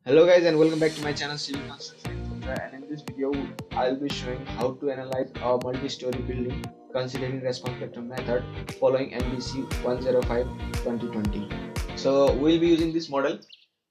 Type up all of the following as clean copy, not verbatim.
Hello guys and welcome back to my channel Civil Construction Etc. And in this video I'll be showing how to analyze a multi-story building considering response spectrum method following NBC 105 2020. So we'll be using this model,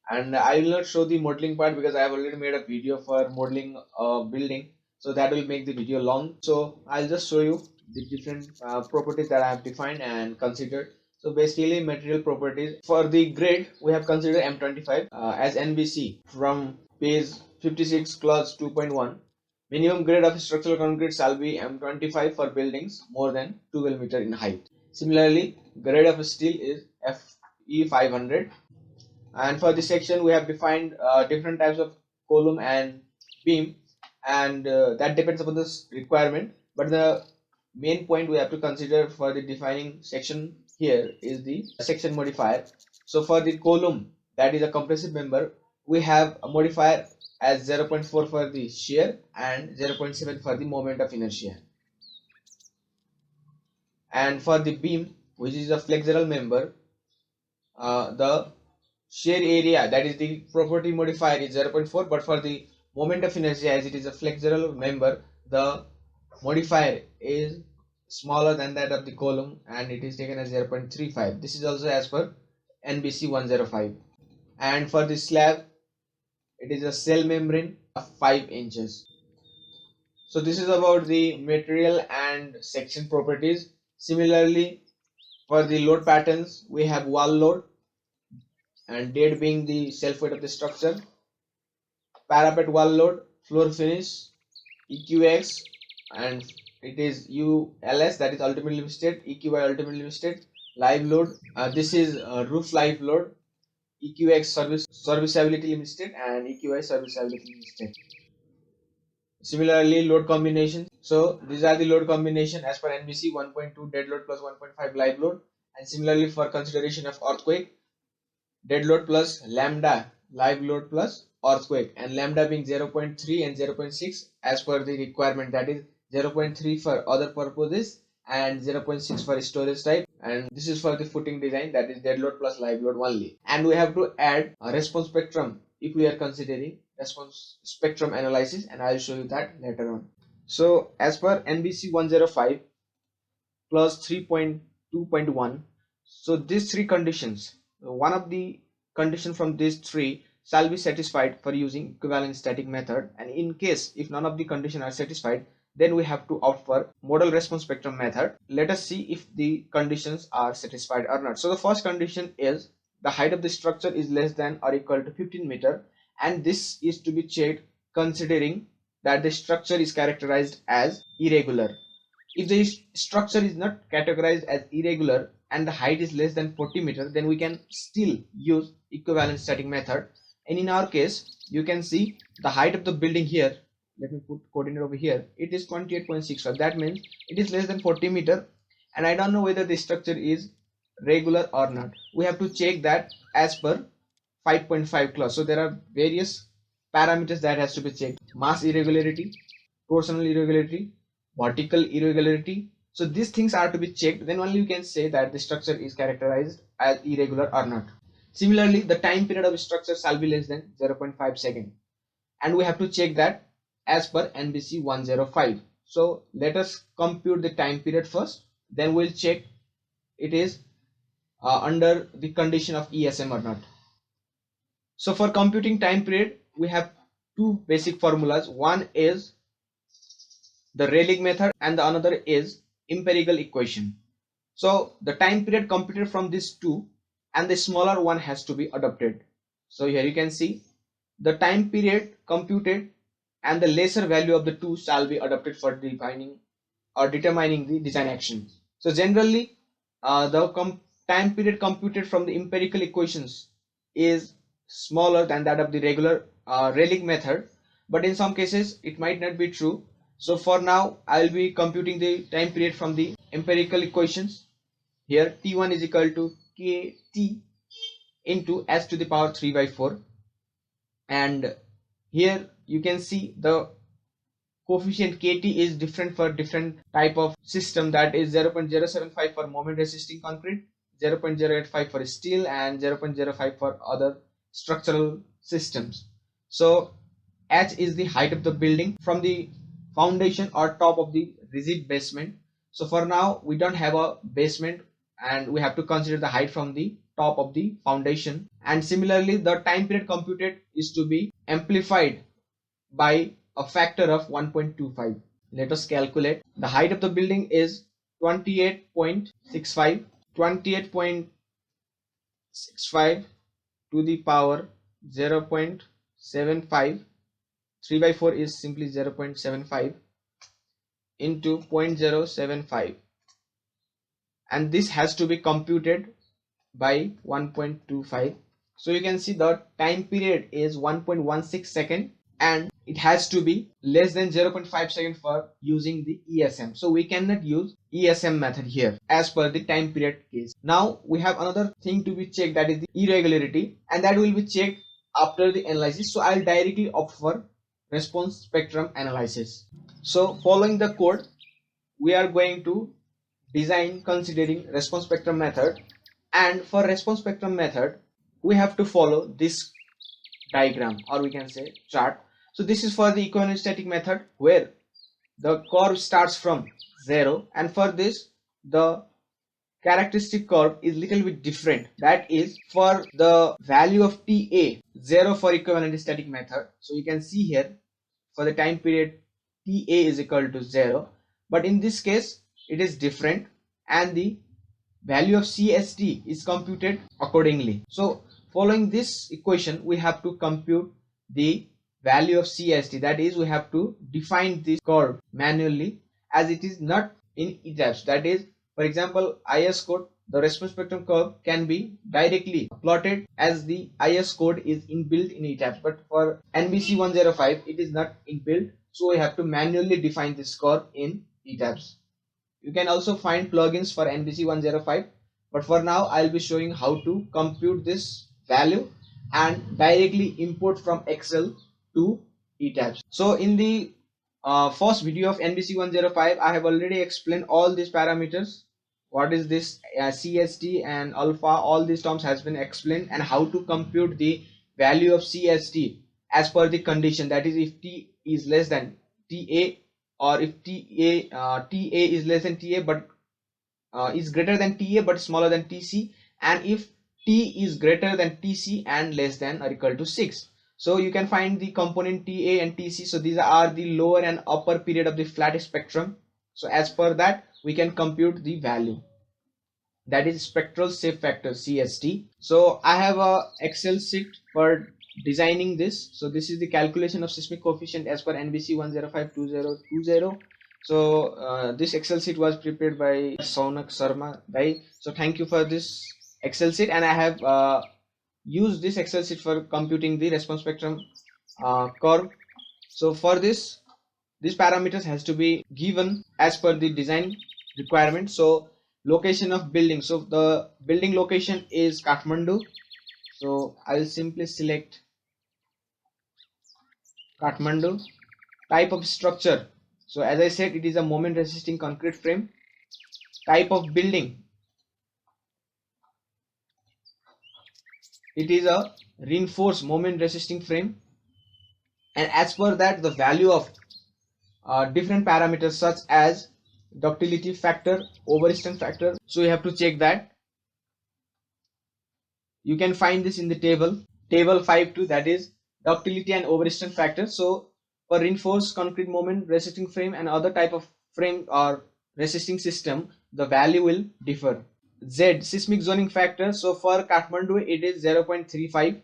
and I will not show the modeling part because I have already made a video for modeling a building, so that will make the video long. So I'll just show you the different properties that I have defined and considered. So basically material properties for the grade we have considered M25 as NBC from page 56 clause 2.1. Minimum grade of structural concrete shall be M25 for buildings more than 12 meter in height. Similarly, grade of steel is FE 500. And for this section we have defined different types of column and beam, and that depends upon this requirement, but the main point we have to consider for the defining section here is the section modifier. So for the column, that is a compressive member, we have a modifier as 0.4 for the shear and 0.7 for the moment of inertia. And for the beam, which is a flexural member, the shear area, that is the property modifier, is 0.4, but for the moment of inertia, as it is a flexural member, the modifier is smaller than that of the column and it is taken as 0.35. This is also as per NBC 105. And for the slab, it is a cell membrane of 5 inches. So this is about the material and section properties. Similarly, for the load patterns, we have wall load, and dead being the self weight of the structure, parapet wall load, floor finish, EQX, and it is ULS, that is ultimately limited, EQY ultimately limited, live load, this is roof live load, EQX serviceability limited, and EQY serviceability limited. Similarly, load combinations. So these are the load combination as per NBC: 1.2 dead load plus 1.5 live load. And similarly, for consideration of earthquake, dead load plus lambda live load plus earthquake, and lambda being 0.3 and 0.6 as per the requirement, that is 0.3 for other purposes and 0.6 for storage type, and this is for the footing design, that is dead load plus live load only. And we have to add a response spectrum if we are considering response spectrum analysis, and I'll show you that later on. So as per NBC 105 plus 3.2.1, so these three conditions, one of the condition from these three shall be satisfied for using equivalent static method, and in case if none of the conditions are satisfied, then we have to opt for modal response spectrum method. Let us see if the conditions are satisfied or not. So the first condition is the height of the structure is less than or equal to 15 meter, and this is to be checked considering that the structure is characterized as irregular. If the structure is not categorized as irregular and the height is less than 40 meter, then we can still use equivalent static method. And in our case, you can see the height of the building here. Let me put coordinate over here. It is 28.65. That means it is less than 40 meter, and I don't know whether the structure is regular or not. We have to check that as per 5.5 clause. So there are various parameters that has to be checked: mass irregularity, torsional irregularity, vertical irregularity. So these things are to be checked, then only you can say that the structure is characterized as irregular or not. Similarly, the time period of structure shall be less than 0.5 second, and we have to check that as per NBC 105. So let us compute the time period first, then we'll check it is under the condition of ESM or not. So for computing time period, we have two basic formulas. One is the Rayleigh method and the another is empirical equation. So the time period computed from these two, and the smaller one has to be adopted. So here you can see the time period computed and the lesser value of the two shall be adopted for defining or determining the design action. So generally the time period computed from the empirical equations is smaller than that of the regular Rayleigh method, but in some cases it might not be true. So for now I will be computing the time period from the empirical equations. Here T1 is equal to KT into S to the power 3 by 4, and here you can see the coefficient KT is different for different type of system, that is 0.075 for moment resisting concrete, 0.085 for steel, and 0.05 for other structural systems. So H is the height of the building from the foundation or top of the rigid basement. So for now we don't have a basement and we have to consider the height from the top of the foundation. And similarly the time period computed is to be amplified by a factor of 1.25. Let us calculate. The height of the building is 28.65. 28.65 to the power 0.75. 3 by 4 is simply 0.75 into 0.075, and this has to be computed by 1.25. So you can see the time period is 1.16 second and it has to be less than 0.5 second for using the ESM. So we cannot use ESM method here as per the time period case. Now we have another thing to be checked, that is the irregularity, and that will be checked after the analysis. So I'll directly opt for response spectrum analysis. So following the code, we are going to design considering response spectrum method, and for response spectrum method we have to follow this diagram, or we can say chart. So this is for the equivalent static method where the curve starts from 0, and for this the characteristic curve is little bit different. That is for the value of TA, 0 for equivalent static method. So you can see here for the time period TA is equal to 0, but in this case it is different and the value of CST is computed accordingly. So following this equation we have to compute the value of CST, that is we have to define this curve manually as it is not in Etabs. That is, for example, IS code, the response spectrum curve can be directly plotted as the IS code is inbuilt in Etabs, but for NBC 105 it is not inbuilt, so we have to manually define this curve in Etabs. You can also find plugins for NBC 105, but for now I'll be showing how to compute this value and directly import from Excel to Etabs. So in the first video of NBC 105 I have already explained all these parameters. What is this CST and alpha, all these terms has been explained, and how to compute the value of CST as per the condition, that is if T is less than TA, or if TA is less than TA but is greater than TA but smaller than TC, and if T is greater than TC and less than or equal to 6. So you can find the component TA and TC. So these are the lower and upper period of the flat spectrum. So as per that we can compute the value, that is spectral shape factor CST. So I have a Excel sheet for designing this. So this is the calculation of seismic coefficient as per NBC 1052020. So this Excel sheet was prepared by Saunak Sharma bhai. So thank you for this Excel sheet, and I have used this Excel sheet for computing the response spectrum curve. So for this, these parameters has to be given as per the design requirement. So location of building, so the building location is Kathmandu, so I will simply select Kathmandu. Type of structure, so as I said it is a moment resisting concrete frame. Type of building, it is a reinforced moment resisting frame, and as per that the value of different parameters such as ductility factor, overstrength factor, so you have to check that. You can find this in the table 5.2, that is ductility and overstrength factor. So for reinforced concrete moment resisting frame and other type of frame or resisting system, the value will differ. Z, seismic zoning factor, so for Kathmandu it is 0.35.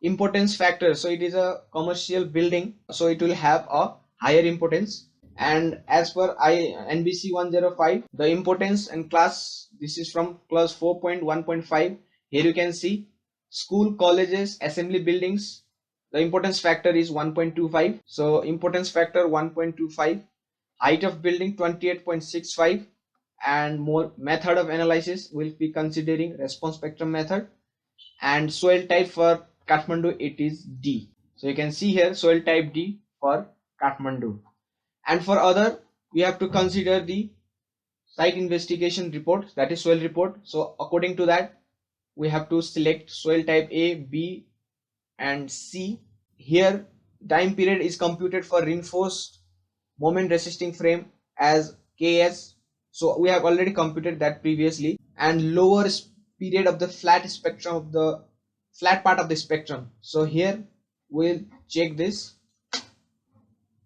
Impotence factor, so it is a commercial building, so it will have a higher impotence. And as per NBC 105, the impotence and class, this is from class 4.1.5. Here you can see school, colleges, assembly buildings, the impotence factor is 1.25. So impotence factor 1.25. Height of building 28.65. and more method of analysis will be considering response spectrum method. And soil type for Kathmandu it is D. So you can see here soil type D for Kathmandu. And for other we have to consider the site investigation report, that is soil report. So according to that we have to select soil type A, B, and C. Here time period is computed for reinforced moment resisting frame as Ks. So we have already computed that previously. And lower period of the flat spectrum of the flat part of the spectrum. So here we'll check this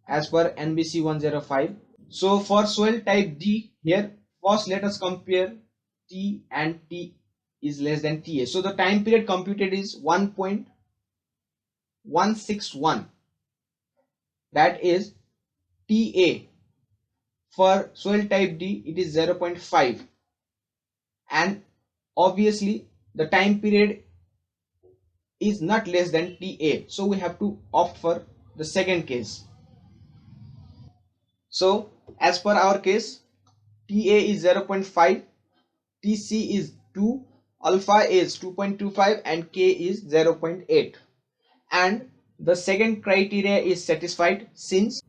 as per NBC 105. So for soil type D, here first let us compare T and T is less than TA. So the time period computed is 1.161, that is TA. For soil type D it is 0.5, and obviously the time period is not less than TA, so we have to opt for the second case. So as per our case, TA is 0.5, TC is 2, alpha is 2.25 and K is 0.8, and the second criteria is satisfied. Since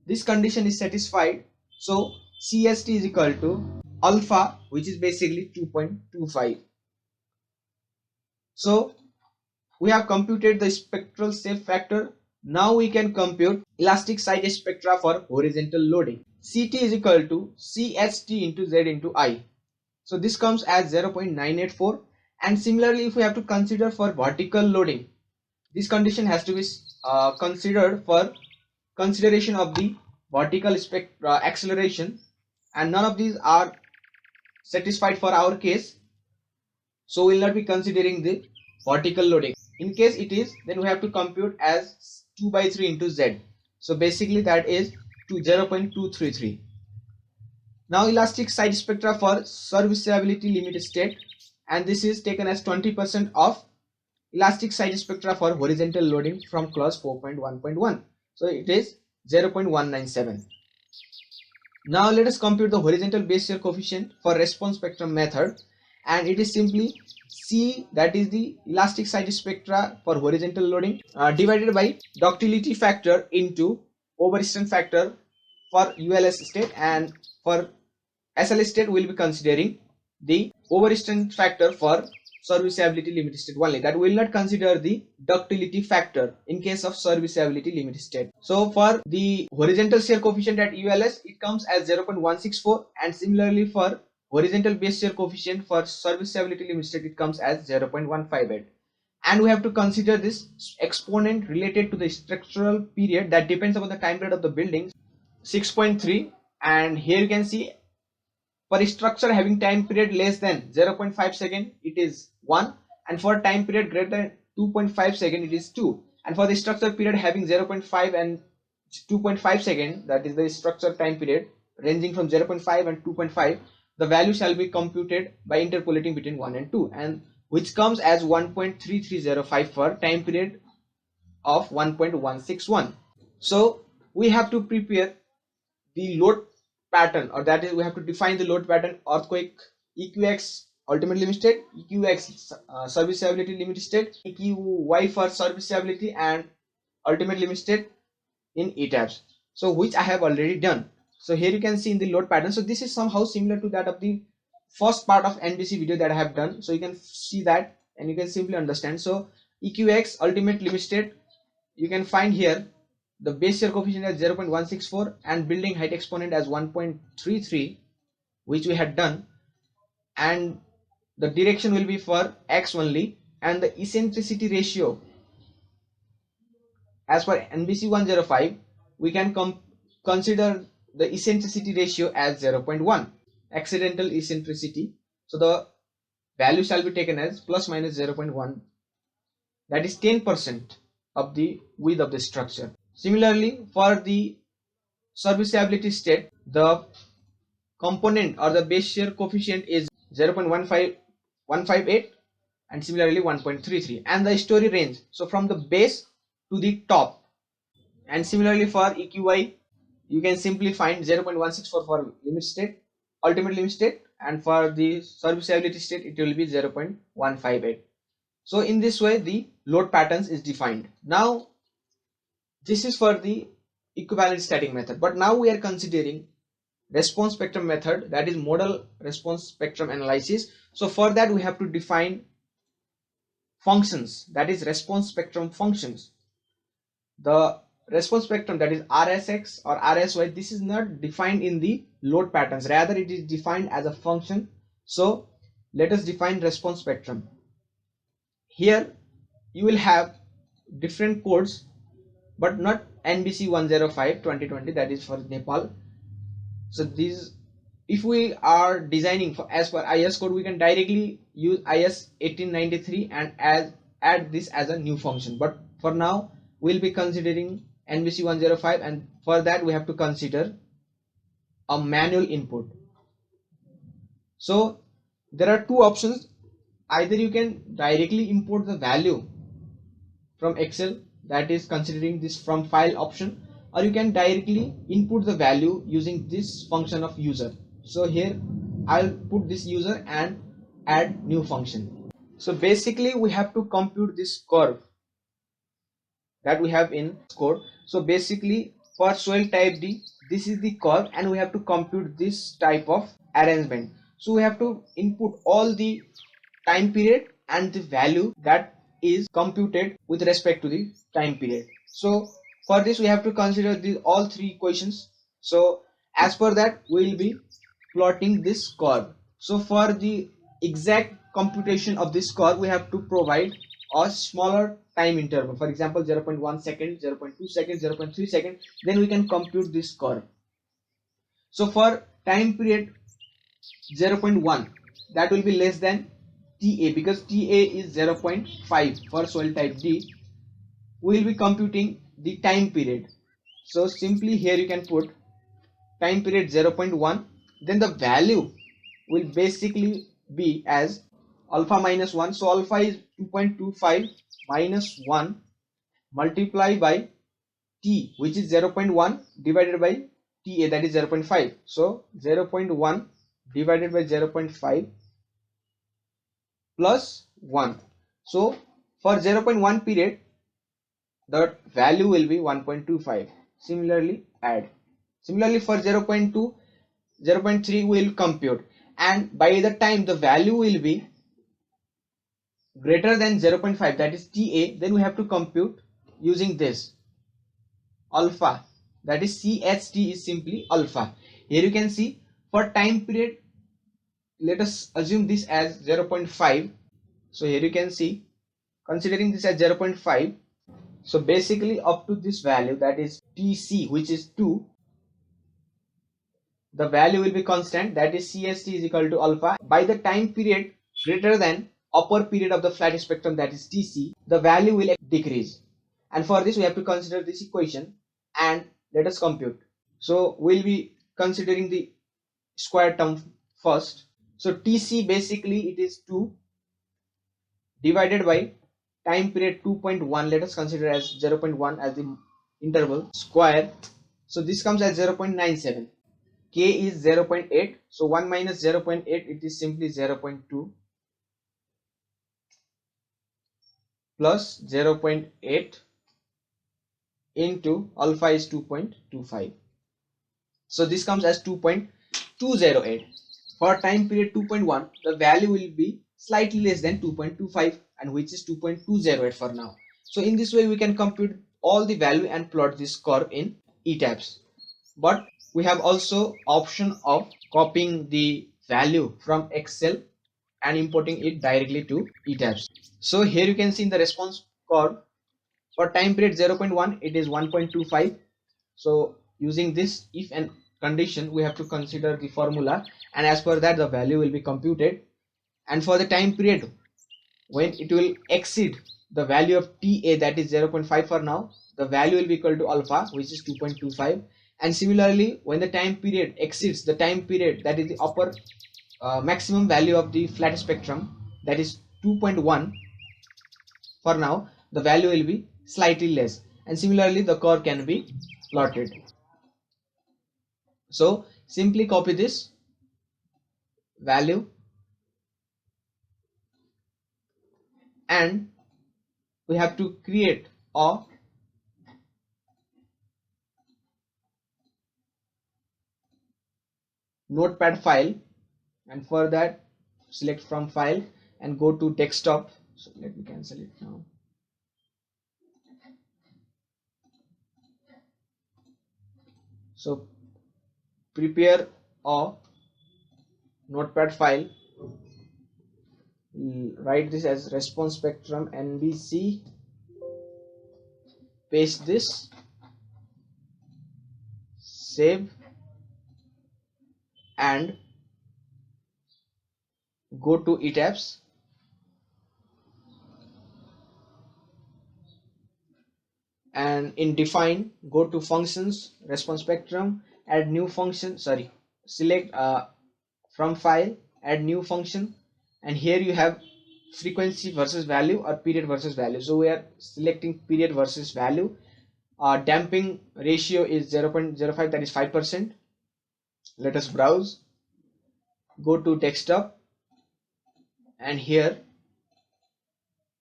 this condition is satisfied, so CST is equal to alpha, which is basically 2.25. So we have computed the spectral shape factor. Now we can compute elastic side spectra for horizontal loading. CT is equal to CST into Z into I. So this comes as 0.984, and similarly if we have to consider for vertical loading, this condition has to be considered for consideration of the vertical acceleration, and none of these are satisfied for our case, so we will not be considering the vertical loading. In case it is, then we have to compute as 2 by 3 into Z. So basically that is 0.233. Now elastic side spectra for serviceability limit state, and this is taken as 20% of elastic side spectra for horizontal loading from clause 4.1.1. So it is 0.197. Now let us compute the horizontal base shear coefficient for response spectrum method, and it is simply C, that is the elastic side spectra for horizontal loading, divided by ductility factor into overstrength factor for ULS state, and for SL state we will be considering the overstrength factor for serviceability limit state only. That will not consider the ductility factor in case of serviceability limit state. So for the horizontal shear coefficient at ULS, it comes as 0.164, and similarly for horizontal base shear coefficient for serviceability limit state, it comes as 0.158. And we have to consider this exponent related to the structural period that depends upon the time period of the building, 6.3. And here you can see for a structure having time period less than 0.5 second it is 1, and for time period greater than 2.5 second it is 2, and for the structure period having 0.5 and 2.5 second, that is the structure time period ranging from 0.5 and 2.5, the value shall be computed by interpolating between 1 and 2, and which comes as 1.3305 for time period of 1.161. So we have to prepare the load pattern, or that is we have to define the load pattern: earthquake, EQX ultimate limit state, EQX serviceability limit state, EQY for serviceability and ultimate limit state in Etabs. So which I have already done. So here you can see in the load pattern. So this is somehow similar to that of the first part of NBC video that I have done. So you can see that and you can simply understand. So EQX ultimate limit state, you can find here the base shear coefficient as 0.164 and building height exponent as 1.33, which we had done, and the direction will be for X only, and the eccentricity ratio as per NBC 105 we can consider the eccentricity ratio as 0.1, accidental eccentricity. So the value shall be taken as plus minus 0.1, that is 10% of the width of the structure. Similarly, for the serviceability state, the component or the base shear coefficient is 0.158 and similarly 1.33, and the story range, so from the base to the top. And similarly for EQY, you can simply find 0.164 for limit state, ultimate limit state, and for the serviceability state it will be 0.158. So in this way the load patterns is defined. Now this is for the equivalent static method, but now we are considering response spectrum method, that is modal response spectrum analysis. So for that we have to define functions, that is response spectrum functions. The response spectrum, that is RSX or RSY, this is not defined in the load patterns, rather it is defined as a function. So let us define response spectrum. Here you will have different codes, but not NBC 105 2020, that is for Nepal. So these, if we are designing for as per IS code, we can directly use IS 1893 and add this as a new function. But for now we'll be considering NBC 105, and for that we have to consider a manual input. So there are two options: either you can directly import the value from Excel, that is considering this from file option, or you can directly input the value using this function of user. So here I'll put this user and add new function. So basically we have to compute this curve that we have in code. So basically for soil type D, this is the curve, and we have to compute this type of arrangement. So we have to input all the time period and the value that is computed with respect to the time period. So for this we have to consider all three equations. So as per that we will be plotting this curve. So for the exact computation of this curve, we have to provide a smaller time interval, for example 0.1 second, 0.2 seconds, 0.3 seconds, then we can compute this curve. So for time period 0.1, that will be less than TA, because TA is 0.5 for soil type D. We will be computing the time period. So simply here you can put time period 0.1, then the value will basically be as alpha minus 1. So alpha is 2.25 minus 1 multiplied by T, which is 0.1 divided by TA, that is 0.5. So 0.1 divided by 0.5 plus 1. So for 0.1 period the value will be 1.25. Similarly add. Similarly for 0.2, 0.3 we will compute, and by the time the value will be greater than 0.5, that is TA, then we have to compute using this alpha, that is CHT is simply alpha. Here you can see for time period, let us assume this as 0.5. So here you can see, considering this as 0.5, so basically up to this value, that is TC, which is 2, the value will be constant, that is CST is equal to alpha. By the time period greater than upper period of the flat spectrum, that is TC, the value will decrease. And for this we have to consider this equation and let us compute. So we'll be considering the square term first. So TC basically it is 2 divided by time period 2.1, let us consider as 0.1 as the interval square. So this comes as 0.97. K is 0.8, so 1 minus 0.8, it is simply 0.2 plus 0.8 into alpha is 2.25. So this comes as 2.208. For time period 2.1, the value will be slightly less than 2.25, and which is 2.208 for now. So in this way we can compute all the value and plot this curve in Etabs. But we have also option of copying the value from Excel and importing it directly to Etabs. So here you can see in the response curve for time period 0.1 it is 1.25. So using this if and condition we have to consider the formula, and as per that the value will be computed. And for the time period when it will exceed the value of TA, that is 0.5 for now, the value will be equal to alpha, which is 2.25. And similarly when the time period exceeds the time period, that is the upper maximum value of the flat spectrum, that is 2.1 for now, the value will be slightly less, and similarly the curve can be plotted. So simply copy this value and we have to create a notepad file, and for that select from file and go to desktop So let me cancel it now. So prepare a notepad file, write this as response spectrum NBC, paste this, save, and go to Etabs, and in define, go to functions, response spectrum, add new function, select from file, add new function, and here you have frequency versus value or period versus value. So we are selecting period versus value. Damping ratio is 0.05, that is 5%. Let us browse, go to desktop, and here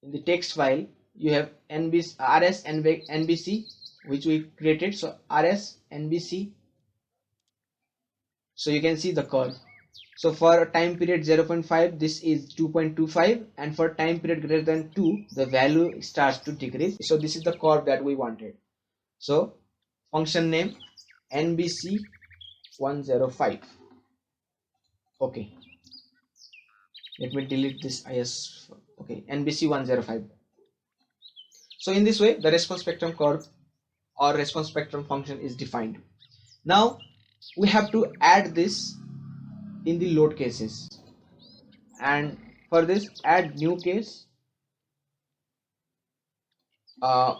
in the text file you have NBC which we created. So RS NBC, so you can see the curve. So for time period 0.5 this is 2.25, and for time period greater than 2 the value starts to decrease. So this is the curve that we wanted. So function name NBC 105. Okay, let me delete this is. Okay, NBC 105. So in this way the response spectrum curve or response spectrum function is defined. Now we have to add this in the load cases, and for this add new case.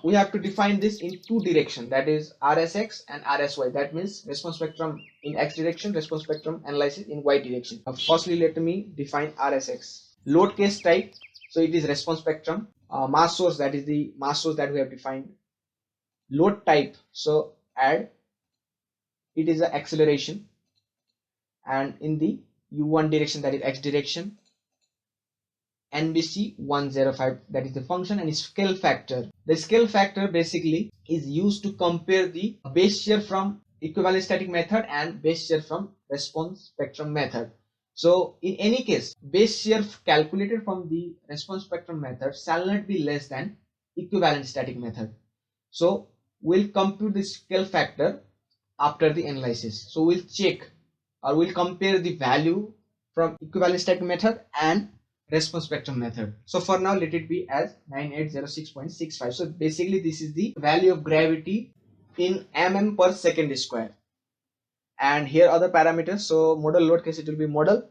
We have to define this in two directions, that is RSX and RSY. That means response spectrum in X direction, response spectrum analysis in Y direction. Firstly let me define RSX. Load case type, so it is response spectrum. Mass source, that is the mass source that we have defined. Load type, so add, it is an acceleration, and in the U1 direction, that is X direction. NBC 105, that is the function, and scale factor. The scale factor basically is used to compare the base shear from equivalent static method and base shear from response spectrum method. So in any case, base shear calculated from the response spectrum method shall not be less than equivalent static method. So we'll compute the scale factor after the analysis. So we'll check or we'll compare the value from equivalent static method and response spectrum method. So for now let it be as 9806.65. so basically this is the value of gravity in mm per second square, and here other parameters. So modal load case, it will be modal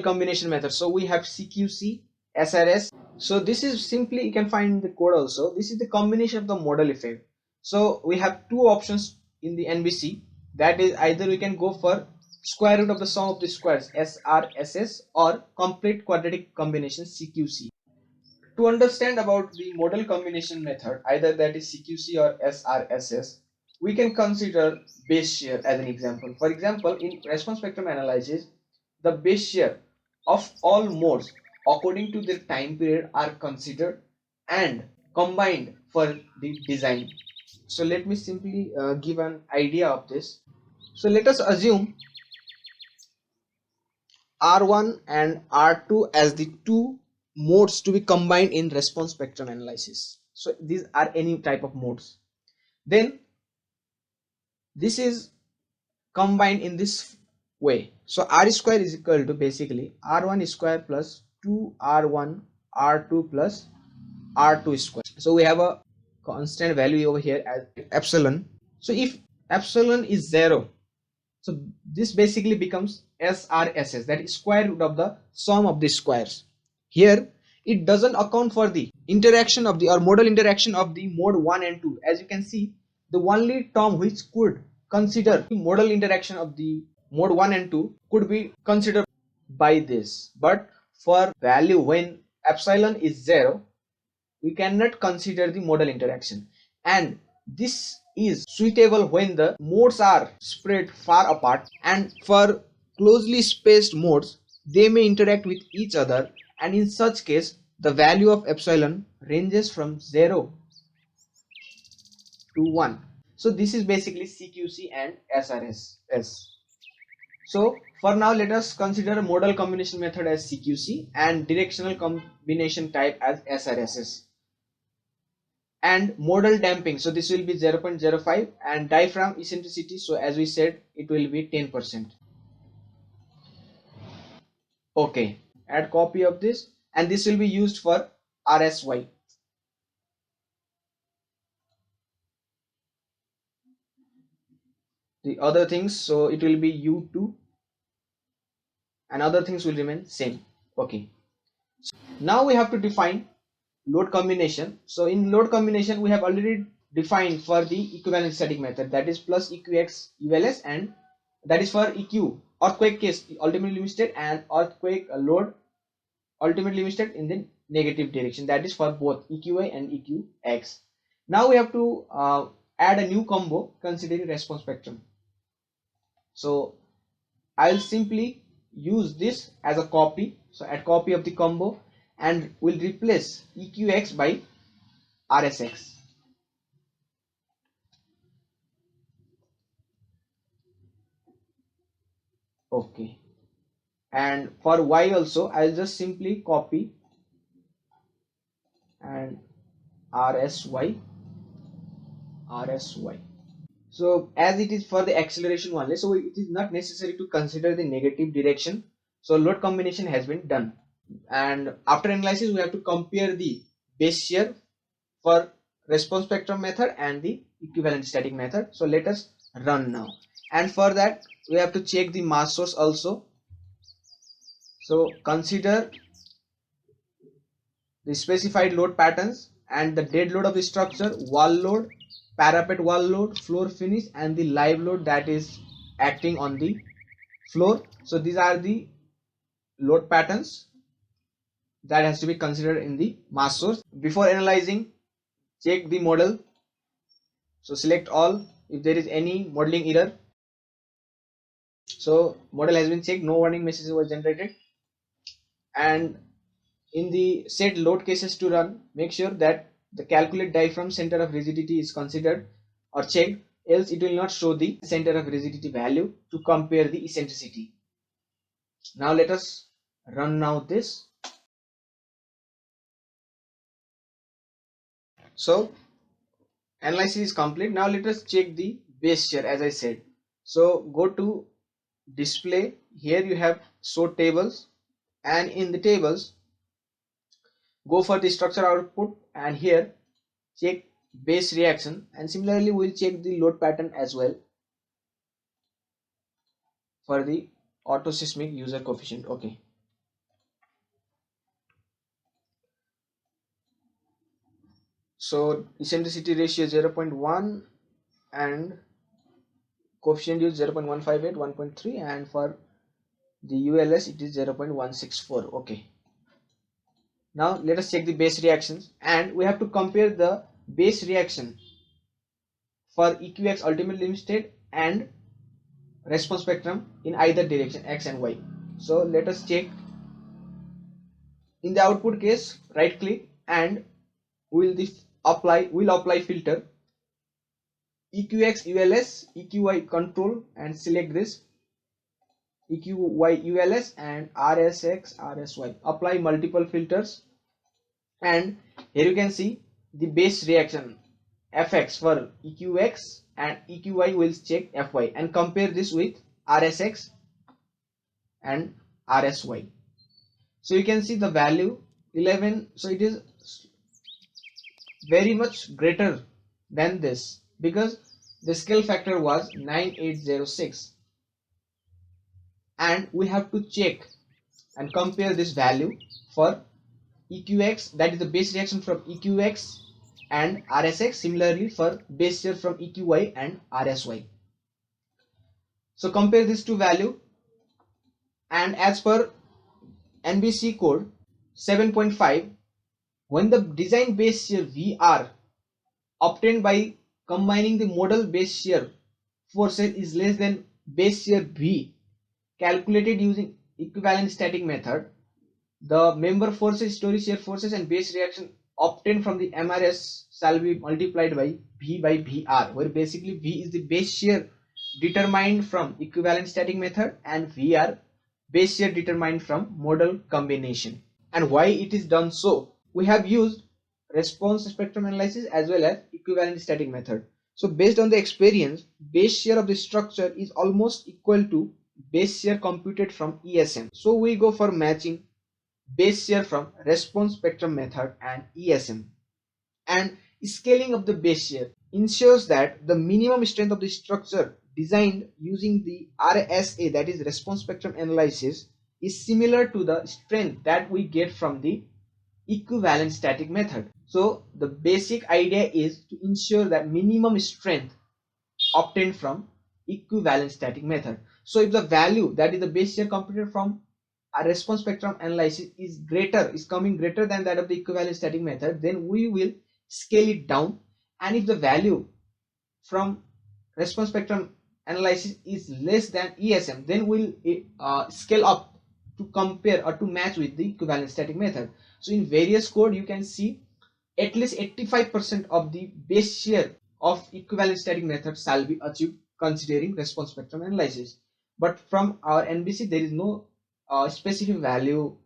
combination method. So we have CQC, SRS. So this is simply, you can find in the code also, this is the combination of the modal effect. So we have two options in the NBC, that is either we can go for square root of the sum of the squares SRSS or complete quadratic combination CQC. To understand about the modal combination method, either that is CQC or SRSS, we can consider base shear as an example. For example, in response spectrum analysis, the base shear of all modes according to their time period are considered and combined for the design. So let me simply give an idea of this. So let us assume R1 and R2 as the two modes to be combined in response spectrum analysis. So these are any type of modes. Then this is combined in this way. So R square is equal to basically R1 square plus 2R1 R2 plus R2 square. So we have a constant value over here as epsilon. So if epsilon is 0, so this basically becomes SRSS, that is square root of the sum of the squares. Here it doesn't account for the interaction of the or modal interaction of the mode 1 and 2. As you can see, the only term which could consider the modal interaction of the mode 1 and 2 could be considered by this, but for value when epsilon is 0 we cannot consider the modal interaction, and this is suitable when the modes are spread far apart, and for closely spaced modes they may interact with each other, and in such case the value of epsilon ranges from 0 to 1. So this is basically CQC and SRSS. So for now, let us consider modal combination method as CQC and directional combination type as SRSS. And modal damping, so this will be 0.05, and diaphragm eccentricity, so as we said, it will be 10%. Okay, add copy of this, and this will be used for RSY. The other things, so it will be U2 and other things will remain same. Okay, now we have to define load combination. So in load combination, we have already defined for the equivalent static method, that is plus EQX ULS, and that is for EQ earthquake case ultimately limited and earthquake load ultimately limited in the negative direction, that is for both EQI and EQX. Now we have to add a new combo considering response spectrum. So I'll simply use this as a copy, so add copy of the combo, and we'll replace EQX by RSX. Okay, and for Y also I'll just simply copy and RSY. So as it is for the acceleration only, so it is not necessary to consider the negative direction. So load combination has been done, and after analysis we have to compare the base shear for response spectrum method and the equivalent static method. So let us run now, and for that we have to check the mass source also. So consider the specified load patterns and the dead load of the structure, wall load, parapet wall load, floor finish, and the live load that is acting on the floor. So these are the load patterns that has to be considered in the mass source. Before analyzing, check the model. So select all if there is any modeling error. So model has been checked, no warning message was generated. And in the set load cases to run, make sure that the calculate diaphragm center of rigidity is considered or checked, else it will not show the center of rigidity value to compare the eccentricity. Now let us run now this. So analysis is complete. Now let us check the base shear as I said. So go to display, here you have show tables, and in the tables go for the structure output, and here check base reaction, and similarly we will check the load pattern as well for the autoseismic user coefficient. Okay, so eccentricity ratio 0.1 and coefficient use 0.158, 1.3, and for the ULS it is 0.164. Okay, now let us check the base reactions, and we have to compare the base reaction for EQX ultimate limit state and response spectrum in either direction X and Y. So let us check. In the output case, right click and we'll apply filter EQX ULS EQY control, and select this EQY ULS and RSX RSY. Apply multiple filters, and here you can see the base reaction Fx for EQX, and EQY will check Fy, and compare this with RSX and RSY. So you can see the value 11, so it is very much greater than this because the scale factor was 9806, and we have to check and compare this value for EQX, that is the base reaction from EQX and RSX, similarly for base shear from EQY and RSY. So compare these two value, and as per NBC code 7.5, when the design base shear VR obtained by combining the modal base shear forces is less than base shear V calculated using equivalent static method, the member forces, story shear forces, and base reaction obtained from the MRS shall be multiplied by V by VR, where basically V is the base shear determined from equivalent static method, and VR base shear determined from modal combination. And why it is done so? We have used response spectrum analysis as well as equivalent static method. So based on the experience, base shear of the structure is almost equal to base shear computed from ESM. So we go for matching base shear from response spectrum method and ESM. And scaling of the base shear ensures that the minimum strength of the structure designed using the RSA, that is response spectrum analysis, is similar to the strength that we get from the equivalent static method. So the basic idea is to ensure that minimum strength obtained from equivalent static method. So if the value, that is the base shear computed from a response spectrum analysis, is coming greater than that of the equivalent static method, then we will scale it down. And if the value from response spectrum analysis is less than ESM, then we'll scale up to compare or to match with the equivalent static method. So in various code you can see at least 85% of the base shear of equivalent static method shall be achieved considering response spectrum analysis. But from our NBC there is no specific value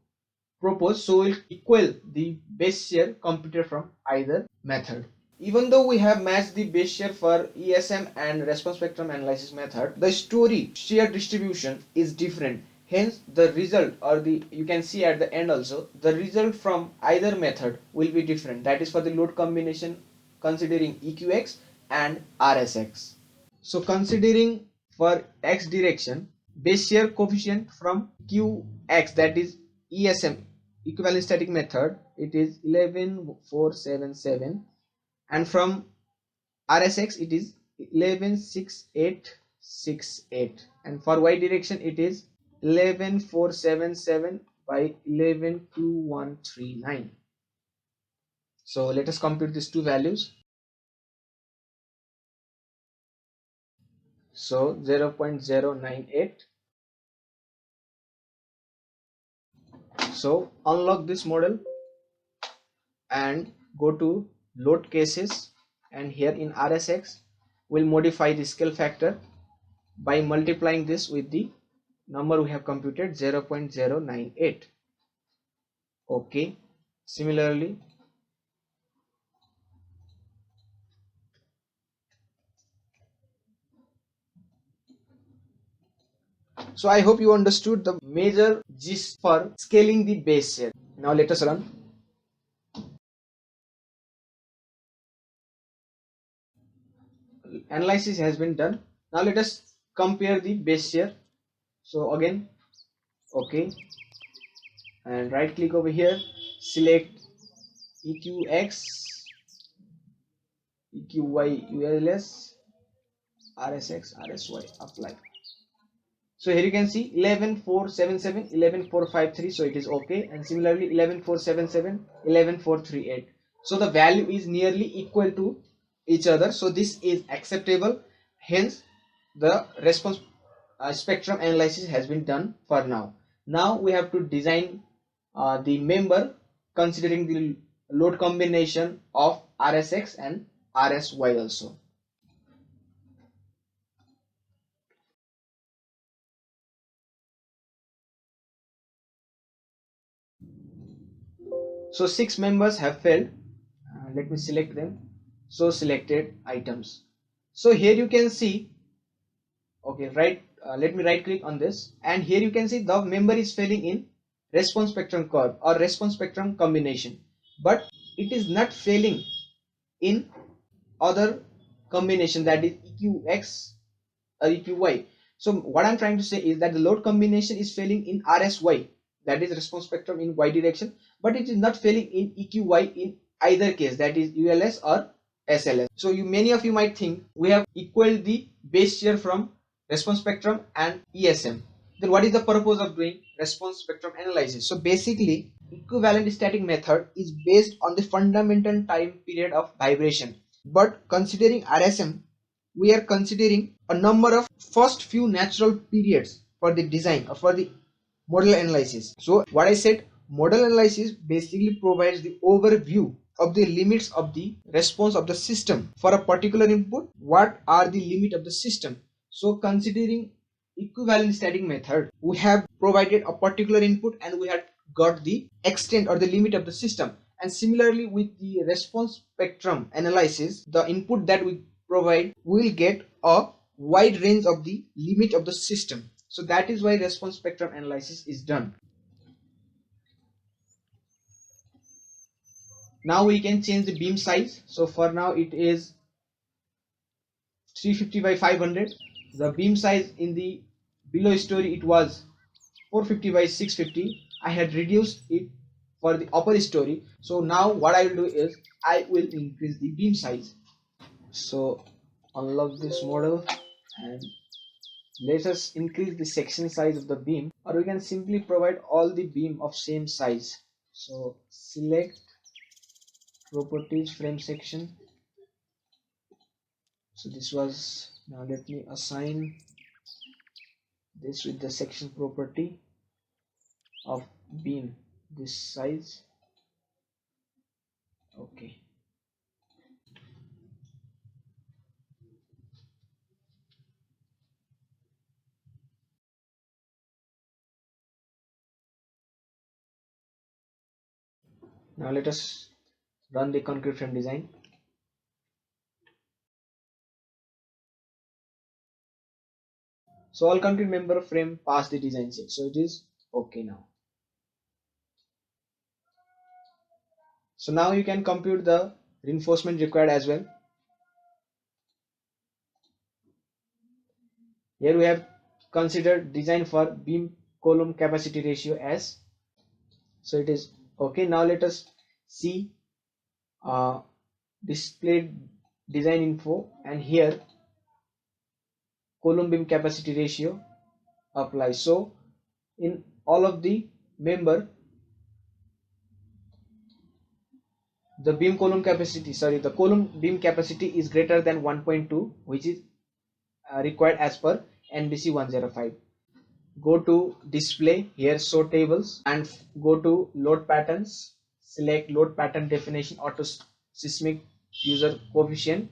proposed, so we'll equal the base shear computed from either method. Even though we have matched the base shear for ESM and response spectrum analysis method, the story shear distribution is different. Hence the result, or the, you can see at the end also, the result from either method will be different. That is for the load combination considering EQX and RSX. So considering for X direction, base shear coefficient from QX, that is ESM equivalent static method, it is 11477, and from RSX it is 116868, and for Y direction it is 11477 by 112139. So let us compute these two values. So 0.098. So unlock this model and go to load cases, and here in RSX we'll modify the scale factor by multiplying this with the number we have computed, 0.098. okay. Similarly, so I hope you understood the major gist for scaling the base shear. Now let us run. Analysis has been done. Now let us compare the base shear. So again, okay, and right click over here, select EQX, EQY, ULS, RSX, RSY, apply. So here you can see 11477, 11453, so it is okay, and similarly 11477, 11438. So the value is nearly equal to each other, so this is acceptable. Hence the response spectrum analysis has been done for now. Now we have to design the member considering the load combination of RSX and RSY also. So 6 members have failed. Let me select them. So selected items. So here you can see, okay, let me right click on this, and here you can see the member is failing in response spectrum curve or response spectrum combination, but it is not failing in other combination, that is EQX or EQY. So what I'm trying to say is that the load combination is failing in RSY, that is response spectrum in Y direction, but it is not failing in EQY in either case, that is ULS or SLS. So many of you might think we have equaled the base shear from response spectrum and ESM. Then what is the purpose of doing response spectrum analysis? So basically, equivalent static method is based on the fundamental time period of vibration, but considering RSM, we are considering a number of first few natural periods for the design or for the modal analysis. So what I said, modal analysis basically provides the overview of the limits of the response of the system for a particular input. What are the limit of the system? So considering equivalent static method, we have provided a particular input and we have got the extent or the limit of the system. And similarly with the response spectrum analysis, the input that we provide will get a wide range of the limit of the system. So that is why response spectrum analysis is done. Now we can change the beam size. So for now it is 350 by 500. The beam size in the below story it was 450 by 650. I had reduced it for the upper story. So now what I will do is I will increase the beam size. So unlock this model and let us increase the section size of the beam, or we can simply provide all the beam of same size. So select properties frame section. So this was, now let me assign this with the section property of beam, this size. Okay. Now let us run the concrete frame design. So all concrete member frame pass the design check. So it is okay now. So now you can compute the reinforcement required as well. Here we have considered design for beam column capacity ratio as. So it is okay. Now let us see displayed design info, and here column beam capacity ratio applies. So in all of the member, the column beam capacity is greater than 1.2, which is required as per NBC 105. Go to display, here show tables, and go to load patterns, select load pattern definition auto seismic user coefficient.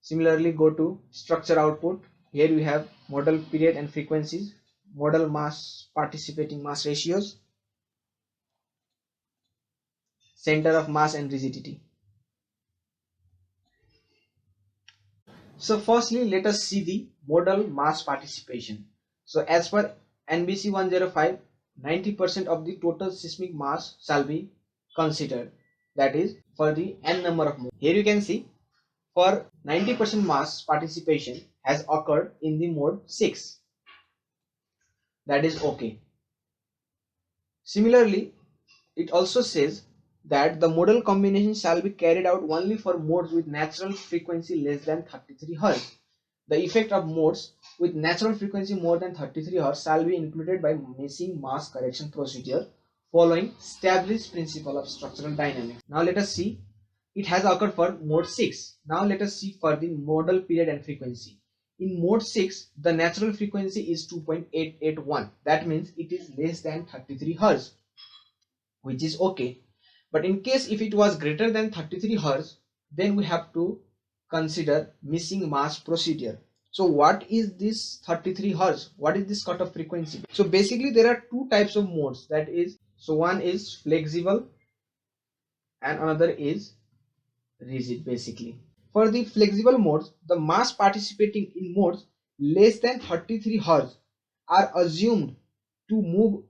Similarly go to structure output, here we have modal period and frequencies, modal mass participating mass ratios, center of mass and rigidity. So firstly let us see the modal mass participation. So as per NBC 105, 90% of the total seismic mass shall be considered, that is for the n number of modes. Here you can see for 90% mass participation has occurred in the mode 6, that is okay. Similarly it also says that the modal combination shall be carried out only for modes with natural frequency less than 33 Hz. The effect of modes with natural frequency more than 33 Hz shall be included by missing mass correction procedure following established principle of structural dynamics. Now let us see, it has occurred for mode 6. Now let us see for the modal period and frequency. In mode 6, the natural frequency is 2.881. That means it is less than 33 Hz, which is okay. But in case if it was greater than 33 Hz, then we have to consider missing mass procedure. So what is this 33 Hz? What is this cutoff frequency? So basically there are two types of modes, that is, so one is flexible and another is rigid. Basically for the flexible modes, the mass participating in modes less than 33 Hz are assumed to move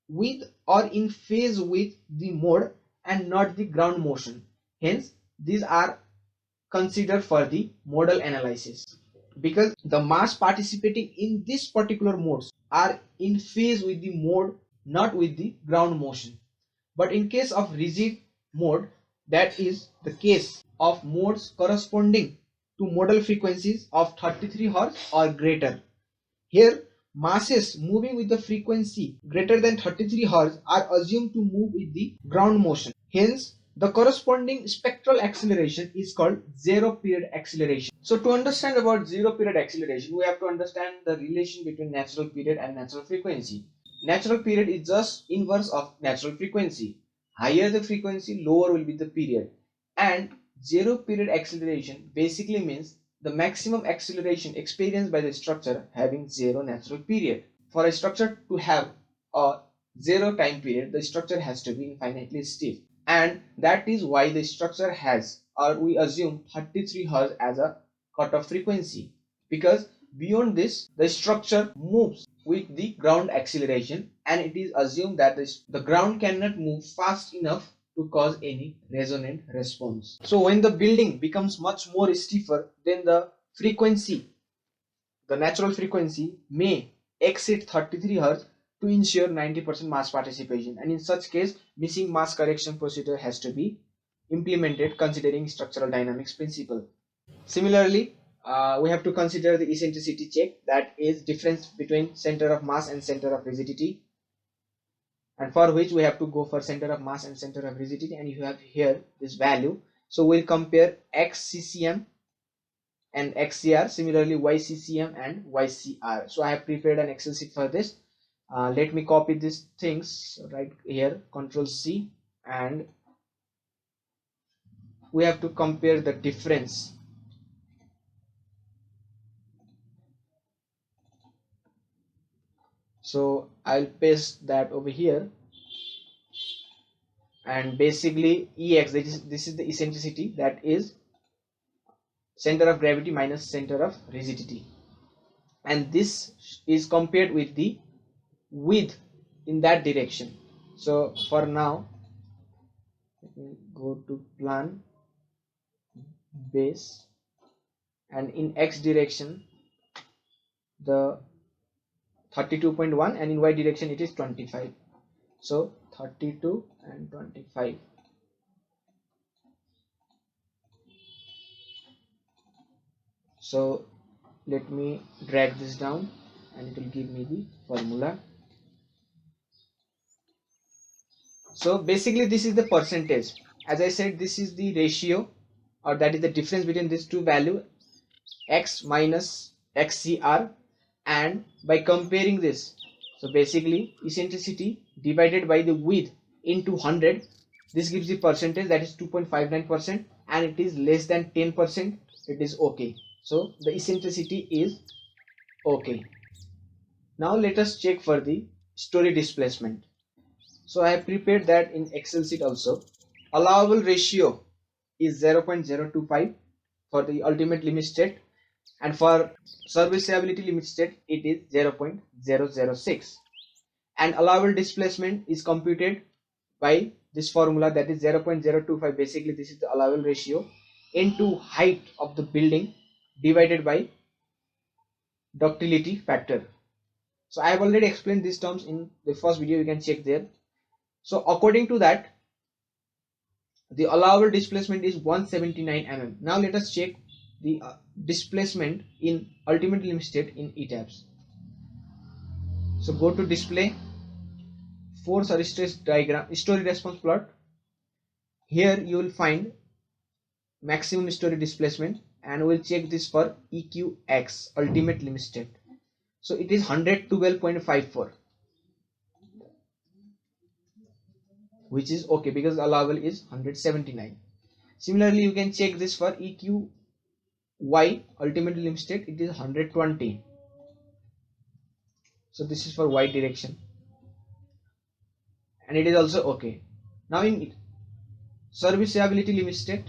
with or in phase with the mode and not the ground motion. Hence these are considered for the modal analysis, because the mass participating in this particular modes are in phase with the mode, not with the ground motion. But in case of rigid mode, that is the case of modes corresponding to modal frequencies of 33 Hz or greater. Here masses moving with the frequency greater than 33 Hz are assumed to move with the ground motion. Hence the corresponding spectral acceleration is called zero period acceleration. So to understand about zero period acceleration, we have to understand the relation between natural period and natural frequency. Natural period is just inverse of natural frequency. Higher the frequency, lower will be the period. And zero period acceleration basically means the maximum acceleration experienced by the structure having zero natural period. For a structure to have a zero time period, the structure has to be infinitely stiff, and that is why the structure has, or we assume, 33 Hz as a cutoff frequency, because beyond this the structure moves with the ground acceleration, and it is assumed that the ground cannot move fast enough to cause any resonant response. So when the building becomes much more stiffer, then the frequency, the natural frequency, may exceed 33 Hz to ensure 90% mass participation, and in such case missing mass correction procedure has to be implemented considering structural dynamics principle. Similarly, we have to consider the eccentricity check, that is difference between center of mass and center of rigidity, and for which we have to go for center of mass and center of rigidity, and you have here this value. So we'll compare xccm and xcr, similarly yccm and ycr. So I have prepared an Excel sheet for this. Let me copy these things right here, Control C, and we have to compare the difference. So I'll paste that over here, and basically ex, this is the eccentricity, that is center of gravity minus center of rigidity, and this is compared with the width in that direction. So for now, let me go to plan base, and in x direction the 32.1, and in y direction it is 25. So 32 and 25. So let me drag this down, and it will give me the formula. So basically this is the percentage. As I said, this is the ratio, or that is the difference between these two values, x minus xcr, and by comparing this, so basically eccentricity divided by the width into 100, this gives the percentage, that is 2.59%, and it is less than 10%, it is okay. So the eccentricity is okay. Now let us check for the story displacement. So I have prepared that in Excel sheet also. Allowable ratio is 0.025 for the ultimate limit state, and for serviceability limit state it is 0.006, and allowable displacement is computed by this formula, that is 0.025. basically this is the allowable ratio into height of the building divided by ductility factor. So I have already explained these terms in the first video, you can check there. So according to that, the allowable displacement is 179 mm. Now let us check the displacement in ultimate limit state in Etabs. So go to display, force or stress diagram, story response plot. Here you will find maximum story displacement, and we'll check this for EQX, ultimate limit state. So it is 112.54, which is okay because allowable is 179. Similarly, you can check this for EQY, ultimate limit state, it is 120. So this is for y direction, and it is also okay. Now in serviceability limit state,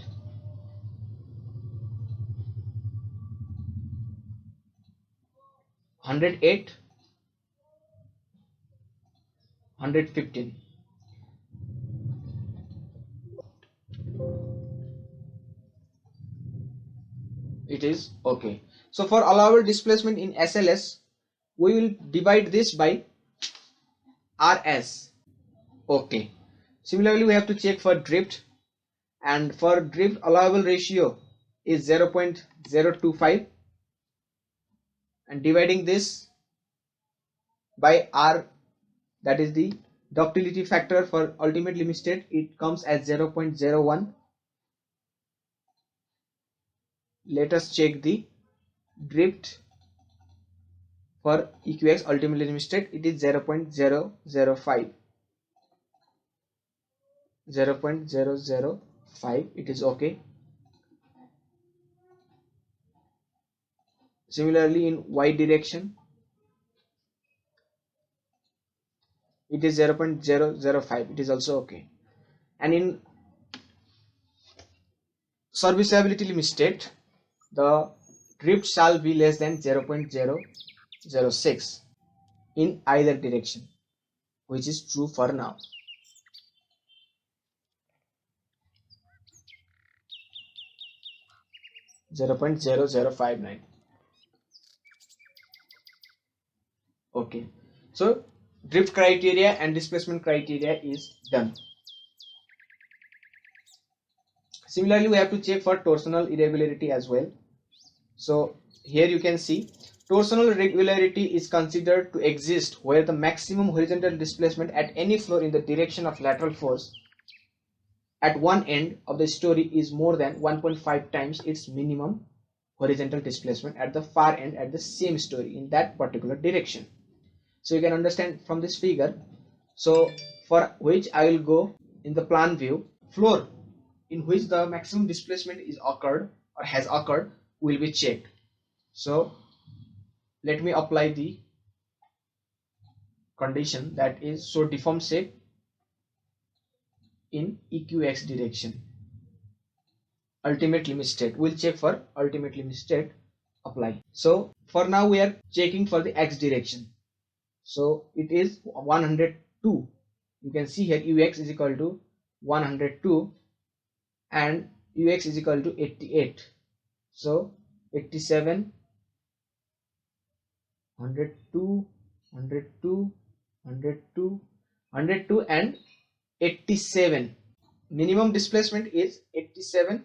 108, 115. It is okay. So for allowable displacement in SLS, we will divide this by RS. Okay. Similarly, we have to check for drift, and for drift allowable ratio is 0.025, and dividing this by R, that is the ductility factor for ultimate limit state, it comes as 0.01. Let us check the drift for EQX, ultimate limit state, it is 0.005. 0.005, it is okay. Similarly in y direction it is 0.005, it is also okay. And in serviceability limit state, the drift shall be less than 0.006 in either direction, which is true for now. .0059. Okay, so drift criteria and displacement criteria is done. Similarly, we have to check for torsional irregularity as well. So here you can see torsional irregularity is considered to exist where the maximum horizontal displacement at any floor in the direction of lateral force at one end of the story is more than 1.5 times its minimum horizontal displacement at the far end at the same story in that particular direction. So you can understand from this figure. So for which I will go in the plan view, floor in which the maximum displacement is occurred or has occurred will be checked. So let me apply the condition, that is show deform shape in EQX direction. Ultimate limit state, we'll check for ultimate limit state, apply. So for now we are checking for the X direction. So it is 102. You can see here UX is equal to 102 and UX is equal to 88. So 87, 102, 102, 102, 102 and 87. Minimum displacement is 87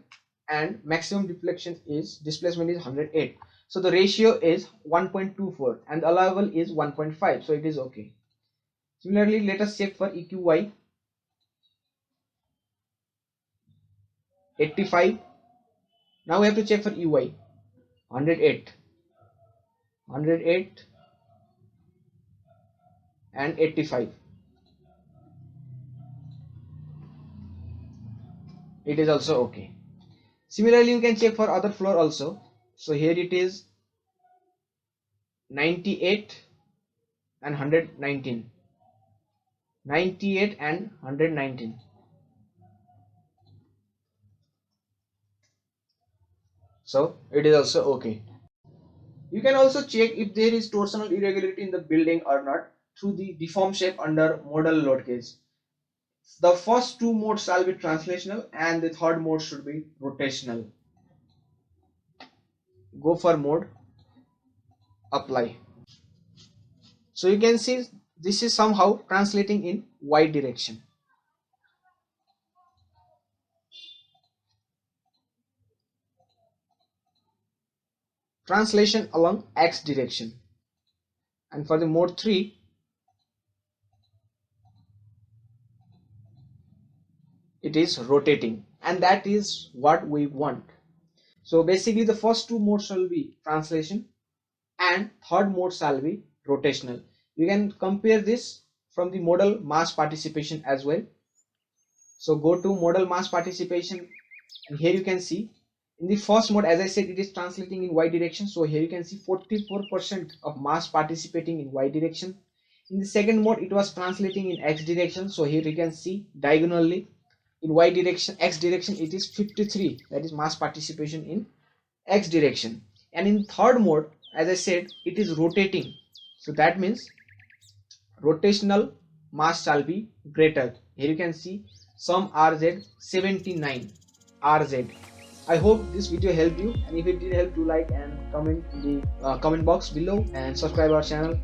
and maximum displacement is 108. So the ratio is 1.24 and the allowable is 1.5. So it is okay. Similarly, let us check for EQY. 85. Now we have to check for EY. 108, 108 and 85. It is also okay. Similarly, you can check for other floor also. So here it is 98 and 119. 98 and 119. So it is also okay. You can also check if there is torsional irregularity in the building or not through the deform shape under modal load gauge. The first two modes shall be translational and the third mode should be rotational. Go for mode, apply. So you can see this is somehow translating in y direction. Translation along x direction. And for the mode 3, it is rotating, and that is what we want. So basically the first two modes shall be translation and third mode shall be rotational. You can compare this from the modal mass participation as well. So go to modal mass participation and here you can see in the first mode, as I said, it is translating in y direction. So here you can see 44% of mass participating in y direction. In the second mode, it was translating in x direction. So here you can see diagonally in y direction, x direction, it is 53, that is mass participation in x direction. And in third mode, as I said, it is rotating. So that means rotational mass shall be greater. Here you can see some RZ 79 RZ. I hope this video helped you, and if it did help, do like and comment in the comment box below and subscribe our channel.